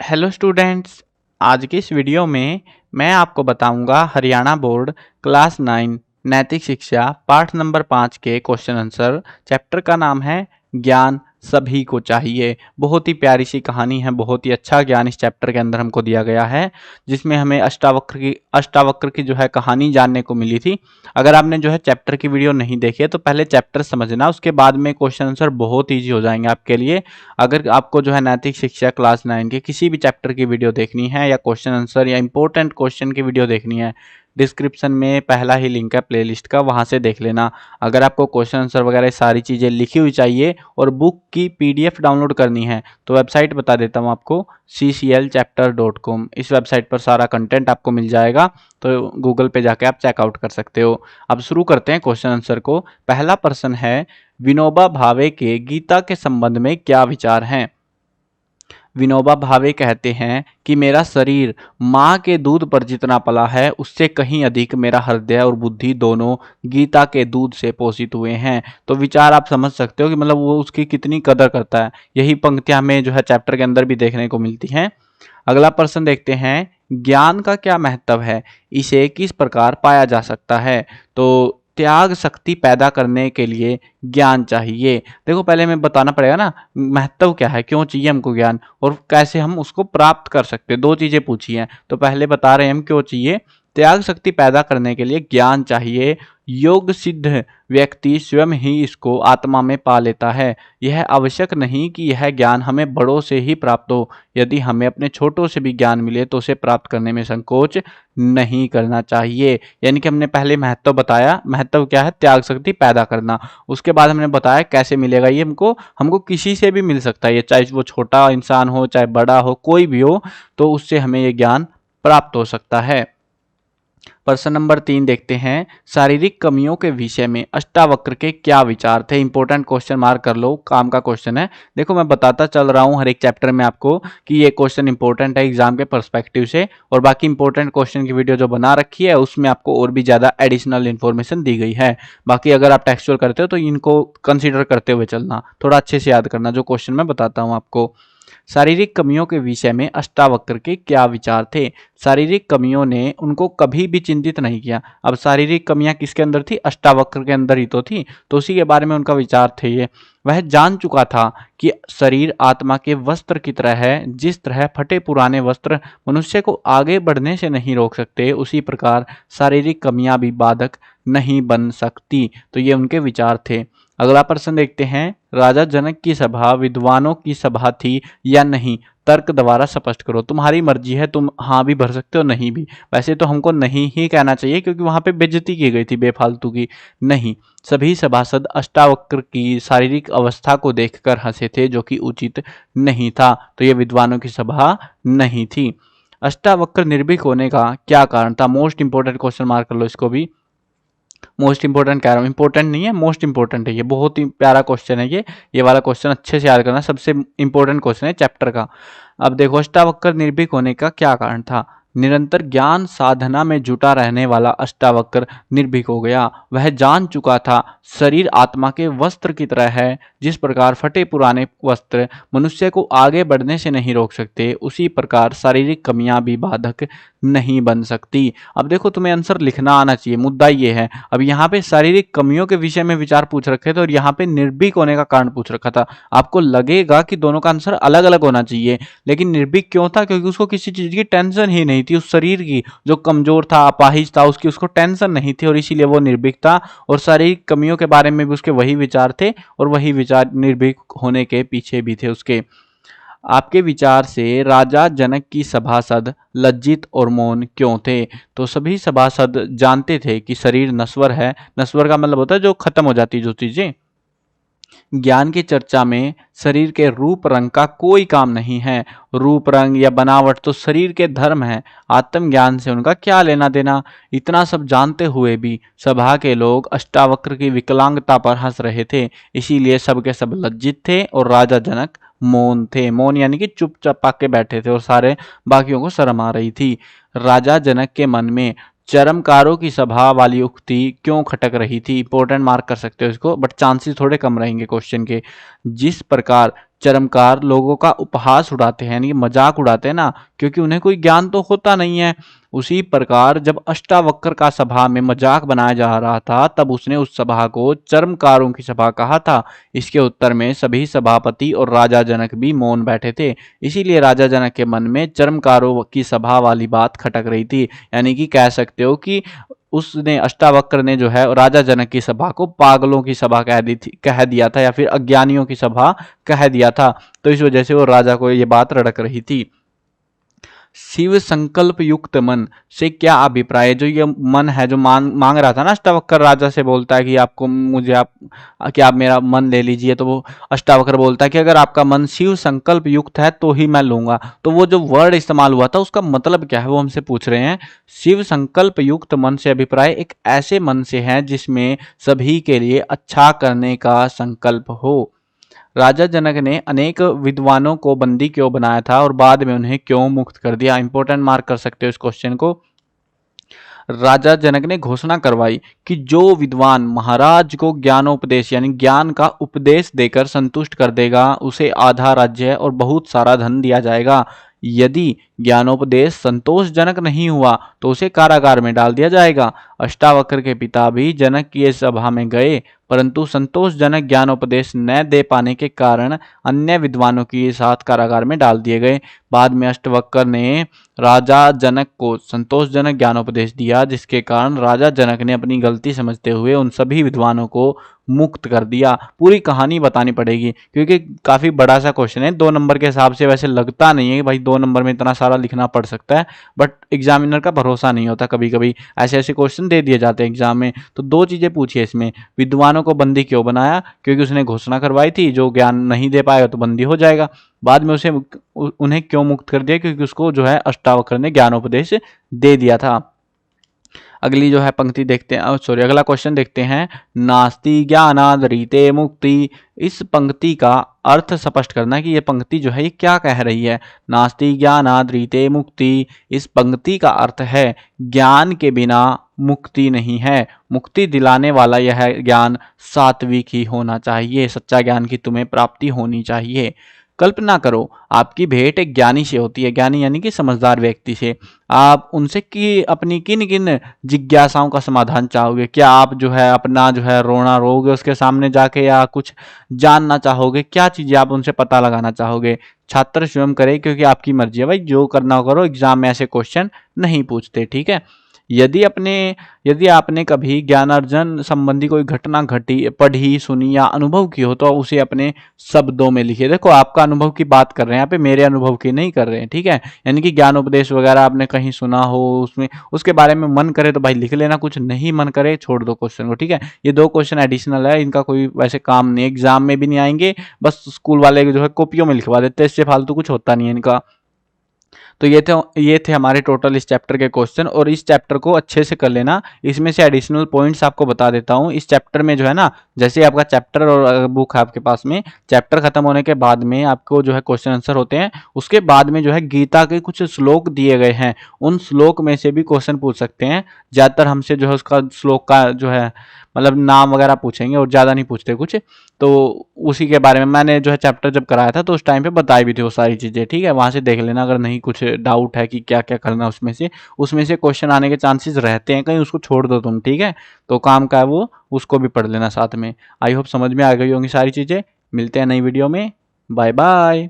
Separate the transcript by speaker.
Speaker 1: Hello students. आज की इस वीडियो में मैं आपको बताऊंगा हरियाणा बोर्ड क्लास 9 नैतिक शिक्षा पाठ नंबर 5 के क्वेश्चन आंसर। चैप्टर का नाम है ज्ञान सभी को चाहिए। बहुत ही प्यारी सी कहानी है, बहुत ही अच्छा ज्ञान इस चैप्टर के अंदर हमको दिया गया है, जिसमें हमें अष्टावक्र की जो है कहानी जानने को मिली थी। अगर आपने जो है चैप्टर की वीडियो नहीं देखी है तो पहले चैप्टर समझना, उसके बाद में क्वेश्चन आंसर बहुत ईजी हो जाएंगे आपके लिए। अगर आपको जो है नैतिक शिक्षा क्लास 9 के किसी भी चैप्टर की वीडियो देखनी है या क्वेश्चन आंसर या इंपॉर्टेंट क्वेश्चन की वीडियो देखनी है, डिस्क्रिप्शन में पहला ही लिंक है प्लेलिस्ट का, वहां से देख लेना। अगर आपको क्वेश्चन आंसर वगैरह सारी चीज़ें लिखी हुई चाहिए और बुक की पीडीएफ डाउनलोड करनी है तो वेबसाइट बता देता हूँ आपको, cclchapter.com। इस वेबसाइट पर सारा कंटेंट आपको मिल जाएगा, तो गूगल पे जाके आप चेकआउट कर सकते हो। अब शुरू करते हैं क्वेश्चन आंसर को। पहला प्रश्न है, विनोबा भावे के गीता के संबंध में क्या विचार हैं। विनोबा भावे कहते हैं कि मेरा शरीर माँ के दूध पर जितना पला है उससे कहीं अधिक मेरा हृदय और बुद्धि दोनों गीता के दूध से पोषित हुए हैं। तो विचार आप समझ सकते हो कि मतलब वो उसकी कितनी कदर करता है। यही पंक्तियां हमें जो है चैप्टर के अंदर भी देखने को मिलती हैं। अगला प्रश्न देखते हैं, ज्ञान का क्या महत्व है, इसे किस प्रकार पाया जा सकता है। तो त्याग शक्ति पैदा करने के लिए ज्ञान चाहिए। देखो पहले हमें बताना पड़ेगा ना महत्व क्या है, क्यों चाहिए हमको ज्ञान और कैसे हम उसको प्राप्त कर सकते हैं। दो चीजें पूछी हैं तो पहले बता रहे हैं हम क्यों चाहिए। त्याग शक्ति पैदा करने के लिए ज्ञान चाहिए। योग सिद्ध व्यक्ति स्वयं ही इसको आत्मा में पा लेता है। यह आवश्यक नहीं कि यह ज्ञान हमें बड़ों से ही प्राप्त हो। यदि हमें अपने छोटों से भी ज्ञान मिले तो उसे प्राप्त करने में संकोच नहीं करना चाहिए। यानी कि हमने पहले महत्व बताया, महत्व क्या है, त्याग शक्ति पैदा करना। उसके बाद हमने बताया कैसे मिलेगा ये हमको हमको किसी से भी मिल सकता है, ये चाहे वो छोटा इंसान हो चाहे बड़ा हो, कोई भी हो, तो उससे हमें ये ज्ञान प्राप्त हो सकता है। प्रश्न नंबर 3 देखते हैं, शारीरिक कमियों के विषय में अष्टावक्र के क्या विचार थे। इंपॉर्टेंट क्वेश्चन मार्क कर लो, काम का क्वेश्चन है। देखो मैं बताता चल रहा हूं हर एक चैप्टर में आपको कि ये क्वेश्चन इंपॉर्टेंट है एग्जाम के पर्सपेक्टिव से, और बाकी इंपॉर्टेंट क्वेश्चन की वीडियो जो बना रखी है उसमें आपको और भी ज्यादा एडिशनल इन्फॉर्मेशन दी गई है। बाकी अगर आप टेक्सचुअल करते हो तो इनको कंसिडर करते हुए चलना, थोड़ा अच्छे से याद करना जो क्वेश्चन मैं बताता हूँ आपको। शारीरिक कमियों के विषय में अष्टावक्र के क्या विचार थे। शारीरिक कमियों ने उनको कभी भी चिंतित नहीं किया। अब शारीरिक कमियां किसके अंदर थी, अष्टावक्र के अंदर ही तो थी, तो उसी के बारे में उनका विचार थे ये। वह जान चुका था कि शरीर आत्मा के वस्त्र की तरह है। जिस तरह फटे पुराने वस्त्र मनुष्य को आगे बढ़ने से नहीं रोक सकते, उसी प्रकार शारीरिक कमियां भी बाधक नहीं बन सकती। तो ये उनके विचार थे। अगला प्रश्न देखते हैं, राजा जनक की सभा विद्वानों की सभा थी या नहीं, तर्क द्वारा स्पष्ट करो। तुम्हारी मर्जी है, तुम हाँ भी भर सकते हो नहीं भी। वैसे तो हमको नहीं ही कहना चाहिए क्योंकि वहां पे बेइज्जती की गई थी बेफालतू की। नहीं, सभी सभासद अष्टावक्र की शारीरिक अवस्था को देखकर हंसे थे, जो कि उचित नहीं था। तो ये विद्वानों की सभा नहीं थी। अष्टावक्र निर्भीक होने का क्या कारण था। मोस्ट इंपोर्टेंट क्वेश्चन मार्क कर लो इसको भी। मोस्ट इंपोर्टेंट कह रहा हूँ, इंपोर्टेंट नहीं है, मोस्ट इंपोर्टेंट है। ये बहुत ही प्यारा क्वेश्चन है ये वाला क्वेश्चन अच्छे से याद करना, सबसे इंपोर्टेंट क्वेश्चन है चैप्टर का। अब देखो, अष्टावक्र निर्भीक होने का क्या कारण था। निरंतर ज्ञान साधना में जुटा रहने वाला अष्टावक्र निर्भीक हो गया। वह जान चुका था शरीर आत्मा के वस्त्र की तरह है। जिस प्रकार फटे पुराने वस्त्र मनुष्य को आगे बढ़ने से नहीं रोक सकते, उसी प्रकार शारीरिक कमियां भी बाधक नहीं बन सकती। अब देखो तुम्हें आंसर लिखना आना चाहिए, मुद्दा ये है। अब यहाँ पे शारीरिक कमियों के विषय में विचार पूछ रखे थे और यहाँ पे निर्भीक होने का कारण पूछ रखा था। आपको लगेगा कि दोनों का आंसर अलग अलग होना चाहिए, लेकिन निर्भीक क्यों था, क्योंकि उसको किसी चीज की टेंशन ही नहीं थी। उस शरीर की जो कमजोर था, अपाहिज था, उसकी उसको टेंशन नहीं थी और इसीलिए वो निर्भीक था। और शारीरिक कमियों के बारे में भी उसके वही विचार थे और वही विचार निर्भीक होने के पीछे भी थे उसके। आपके विचार से राजा जनक की सभासद लज्जित और मौन क्यों थे। तो सभी सभासद जानते थे कि शरीर नश्वर है। नश्वर का मतलब होता है जो खत्म हो जाती है जो चीजें। ज्ञान की चर्चा में शरीर के रूप रंग का कोई काम नहीं है। रूप रंग या बनावट तो शरीर के धर्म है, आत्मज्ञान से उनका क्या लेना देना। इतना सब जानते हुए भी सभा के लोग अष्टावक्र की विकलांगता पर हंस रहे थे, इसीलिए सब के सब लज्जित थे और राजा जनक मौन थे। मौन यानी कि चुपचाप के बैठे थे और सारे बाकियों को शर्म आ रही थी। राजा जनक के मन में चरमकारों की सभा वाली उक्ति क्यों खटक रही थी। इंपॉर्टेंट मार्क कर सकते हो इसको, बट चांसेस थोड़े कम रहेंगे क्वेश्चन के। जिस प्रकार चरमकार लोगों का उपहास उड़ाते हैं, यानी मजाक उड़ाते हैं ना, क्योंकि उन्हें कोई ज्ञान तो होता नहीं है। उसी प्रकार जब अष्टावक्र का सभा में मजाक बनाया जा रहा था, तब उसने उस सभा को चर्मकारों की सभा कहा था। इसके उत्तर में सभी सभापति और राजा जनक भी मौन बैठे थे। इसीलिए राजा जनक के मन में चर्मकारों की सभा वाली बात खटक रही थी। यानी कि कह सकते हो कि उसने अष्टावक्र ने जो है राजा जनक की सभा को पागलों की सभा कह दिया था, या फिर अज्ञानियों की सभा कह दिया था। तो इस वजह से वो राजा को ये बात रड़क रही थी। शिव संकल्प युक्त मन से क्या अभिप्राय है? जो ये मन है, जो मांग रहा था ना अष्टावक्र, राजा से बोलता है कि आपको मुझे कि आप मेरा मन ले लीजिए। तो वो अष्टावक्र बोलता है कि अगर आपका मन शिव संकल्प युक्त है तो ही मैं लूंगा। तो वो जो वर्ड इस्तेमाल हुआ था उसका मतलब क्या है वो हमसे पूछ रहे हैं। शिव संकल्प युक्त मन से अभिप्राय एक ऐसे मन से है जिसमें सभी के लिए अच्छा करने का संकल्प हो। राजा जनक ने अनेक विद्वानों को बंदी क्यों बनाया था और बाद में उन्हें क्यों मुक्त कर दिया? इंपॉर्टेंट मार्क कर सकते हो इस क्वेश्चन को। राजा जनक ने घोषणा करवाई कि जो विद्वान महाराज को ज्ञानोपदेश यानी ज्ञान का उपदेश देकर संतुष्ट कर देगा, उसे आधा राज्य और बहुत सारा धन दिया जाएगा। यदि ज्ञानोपदेश संतोषजनक नहीं हुआ तो उसे कारागार में डाल दिया जाएगा। अष्टावक्र के पिता भी जनक की सभा में गए, परंतु संतोषजनक ज्ञानोपदेश न दे पाने के कारण अन्य विद्वानों के साथ कारागार में डाल दिए गए। बाद में अष्टावक्र ने राजा जनक को संतोषजनक ज्ञानोपदेश दिया, जिसके कारण राजा जनक ने अपनी गलती समझते हुए उन सभी विद्वानों को मुक्त कर दिया। पूरी कहानी बतानी पड़ेगी क्योंकि काफी बड़ा सा क्वेश्चन है। 2 नंबर के हिसाब से वैसे लगता नहीं है कि भाई 2 नंबर में इतना सारा लिखना पड़ सकता है, बट एग्जामिनर का भरोसा नहीं होता। कभी कभी ऐसे ऐसे क्वेश्चन दे दिए जाते हैं एग्जाम में। तो 2 चीजें पूछी है इसमें। विद्वानों को बंदी क्यों बनाया? क्योंकि उसने घोषणा करवाई थी जो ज्ञान नहीं दे पाएगा तो बंदी हो जाएगा। बाद में उसे उन्हें क्यों मुक्त कर दिया? क्योंकि उसको जो है अष्टावक्र ने ज्ञानोपदेश दे दिया था। अगली जो है पंक्ति देखते हैं, सॉरी अगला क्वेश्चन देखते हैं। नास्ति ज्ञानाद रीते मुक्ति, इस पंक्ति का अर्थ स्पष्ट करना कि ये पंक्ति जो है ये क्या कह रही है। नास्ति ज्ञानाद रीते मुक्ति, इस पंक्ति का अर्थ है ज्ञान के बिना मुक्ति नहीं है। मुक्ति दिलाने वाला यह ज्ञान सात्विक ही होना चाहिए। सच्चा ज्ञान की तुम्हें प्राप्ति होनी चाहिए। कल्पना करो आपकी भेंट एक ज्ञानी से होती है, ज्ञानी यानी कि समझदार व्यक्ति से। आप उनसे कि अपनी किन किन जिज्ञासाओं का समाधान चाहोगे? क्या आप जो है अपना जो है रोना रोगे उसके सामने जाके, या कुछ जानना चाहोगे? क्या चीजें आप उनसे पता लगाना चाहोगे? छात्र स्वयं करे, क्योंकि आपकी मर्जी है भाई, जो करना हो करो। एग्जाम में ऐसे क्वेश्चन नहीं पूछते, ठीक है। यदि आपने कभी ज्ञानार्जन संबंधी कोई घटना पढ़ी, सुनी या अनुभव की हो तो उसे अपने शब्दों में लिखिए। देखो आपका अनुभव की बात कर रहे हैं यहाँ पे, मेरे अनुभव की नहीं कर रहे हैं, ठीक है। यानी कि ज्ञानोपदेश वगैरह आपने कहीं सुना हो, उसमें उसके बारे में मन करे तो भाई लिख लेना, कुछ नहीं मन करे छोड़ दो क्वेश्चन को, ठीक है। ये 2 क्वेश्चन एडिशनल है, इनका कोई वैसे काम नहीं, एग्जाम में भी नहीं आएंगे, बस स्कूल वाले जो है कॉपियों में लिखवा देते हैं, इससे फालतू कुछ होता नहीं है इनका। तो ये थे हमारे टोटल इस चैप्टर के क्वेश्चन, और इस चैप्टर को अच्छे से कर लेना। इसमें से एडिशनल पॉइंट्स आपको बता देता हूँ। इस चैप्टर में जो है ना, जैसे आपका चैप्टर और बुक है आपके पास में, चैप्टर खत्म होने के बाद में आपको जो है क्वेश्चन आंसर होते हैं। उसके बाद में जो है गीता के कुछ श्लोक दिए गए हैं, उन श्लोक में से भी क्वेश्चन पूछ सकते हैं। ज्यादातर हमसे जो है उसका श्लोक का जो है मतलब नाम वगैरह पूछेंगे, और ज्यादा नहीं पूछते कुछ। तो उसी के बारे में मैंने जो है चैप्टर जब कराया था तो उस टाइम पे बताई भी थी वो सारी चीजें, ठीक है। वहां से देख लेना अगर नहीं कुछ डाउट है कि क्या क्या करना है उसमें से क्वेश्चन आने के चांसेस रहते हैं, कहीं उसको छोड़ दो तुम, ठीक है। तो काम का है वो, उसको भी पढ़ लेना साथ में। आई होप समझ में आ गई होंगी सारी चीजें। मिलते हैं नई वीडियो में, बाय बाय।